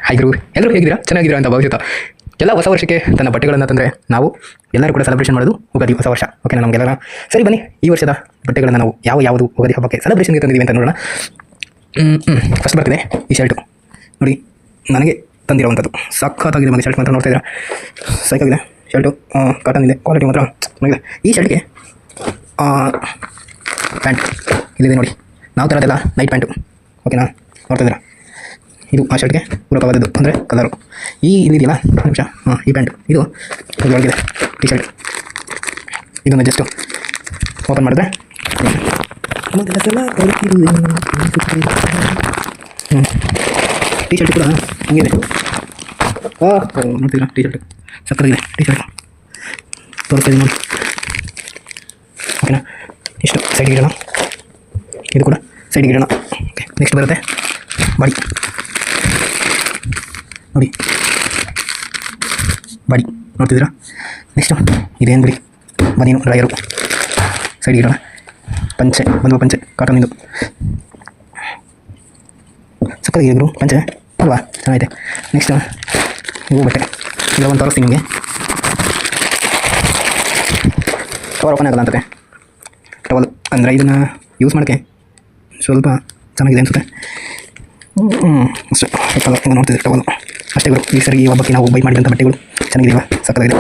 ಹಾಯ್ದರು ಎಲ್ಲರೂ ಹೇಗಿದ್ದೀರಾ, ಚೆನ್ನಾಗಿದ್ದೀರಾ ಅಂತ ಭಾವಿಸುತ್ತಾ ಎಲ್ಲ ಹೊಸ ವರ್ಷಕ್ಕೆ ತನ್ನ ಬಟ್ಟೆಗಳನ್ನು ತಂದರೆ ನಾವು ಎಲ್ಲರೂ ಕೂಡ ಸೆಲೆಬ್ರೇಷನ್ ಮಾಡೋದು ಯುಗಾದಿ ಹೊಸ ವರ್ಷ. ಓಕೆನಾ ನಮಗೆಲ್ಲ ಸರಿ ಬನ್ನಿ ಈ ವರ್ಷದ ಬಟ್ಟೆಗಳನ್ನು ನಾವು ಯಾವುದು ಯುಗಾದಿ ಹಬ್ಬಕ್ಕೆ ಸೆಲೆಬ್ರೇಷನ್ಗೆ ತಂದಿದ್ದೀವಿ ಅಂತ ನೋಡೋಣ. ಫಸ್ಟ್ ಬರ್ತಿದೆ ಈ ಶರ್ಟು ನೋಡಿ, ನನಗೆ ತಂದಿರೋವಂಥದ್ದು ಸಖತ್ತಾಗಿದೆ. ಬಂದು ಶರ್ಟ್ ಮಾತ್ರ ನೋಡ್ತಾ ಇದ್ದೀರಾ, ಸೈಕಾಗಿದೆ ಶರ್ಟು, ಕಾಟನ್ ಇದೆ, ಕ್ವಾಲಿಟಿ ಮಾತ್ರ ಚೆನ್ನಾಗಿದೆ. ಈ ಶರ್ಟ್ಗೆ ಪ್ಯಾಂಟ್ ಇಲ್ಲಿದೆ ನೋಡಿ, ನಾವು ತರೋದೆಲ್ಲ ನೈಟ್ ಪ್ಯಾಂಟು. ಓಕೆನಾ ನೋಡ್ತಾ ಇದ್ದೀರಾ, ಇದು ಆ ಶರ್ಟ್ಗೆ ಪೂರಕವಾದದ್ದು ಅಂದರೆ ಕಲರು. ಈ ಇಲ್ಲಿದೆಯಲ್ಲ ನಿಮಿಷ, ಈ ಪ್ಯಾಂಟು ಇದು ಒಳಗಿದೆ ಟಿ ಶರ್ಟ್. ಇದನ್ನು ಜಸ್ಟು ಓಪನ್ ಮಾಡಿದ್ರೆ ಟಿ ಶರ್ಟ್ ಕೂಡ ಹಂಗಿದೆ. ನೋಡ್ತೀರಾ ಟಿ ಶರ್ಟ್ ಸಕ್ಕತ್ತಾಗಿದೆ, ಟಿ ಶರ್ಟ್ ತೋರಿಸ್ತಾ ಇದ್ದೀನಿ ನೋಡಿ. ಓಕೆನಾ ಇಷ್ಟು ಸೈಡಿಗೆ ಇಡೋಣ, ಇದು ಕೂಡ ಸೈಡಿಗೆ ಇಡೋಣ. ಓಕೆ ನೆಕ್ಸ್ಟ್ ಬರುತ್ತೆ ಬಾಡಿ ನೋಡಿ, ಬಾಡಿ ನೋಡ್ತಿದ್ದೀರಾ. ನೆಕ್ಸ್ಟು ಇದೇನು ಬಿಡಿ ಬನೀನು ಡ್ರೈಯರು ಸೈಡಿಗೆ ಇಡೋಣ. ಪಂಚೆ ಬಂದುವ ಪಂಚೆ ಕಾಟನ್, ಇದು ಸಕ್ಕತ್ತಾಗಿದೆ ಗುರು ಪಂಚೆ ಅಲ್ವಾ, ಚೆನ್ನಾಗಿದೆ. ನೆಕ್ಸ್ಟ್ ಇವು ಬಟ್ಟೆ ಇಲ್ಲ ಒಂದು ತೋರಿಸ್ತೀನಿ ನಿಮಗೆ. ಕವರ್ ಓಪನ್ ಆಗಲ್ಲ ಅಂತದೆ ಟವಲ್, ಅಂದರೆ ಇದನ್ನು ಯೂಸ್ ಮಾಡೋಕ್ಕೆ ಸ್ವಲ್ಪ ಚೆನ್ನಾಗಿದೆ ಅನಿಸುತ್ತೆ. ಅಷ್ಟೇ ಕಲರ್ ನೋಡ್ತಿದ್ದೆ ಟವಲ್ ಅಷ್ಟೇ ಗುರು. ಈ ಸರಿ ಈ ಹಬ್ಬಕ್ಕೆ ನಾವು ಬೈ ಮಾಡಿದಂಥ ಬಟ್ಟೆಗಳು ಚೆನ್ನಾಗಿದೆಯಲ್ಲ, ಸಕ್ಕತ್ತಾಗಿದೆ.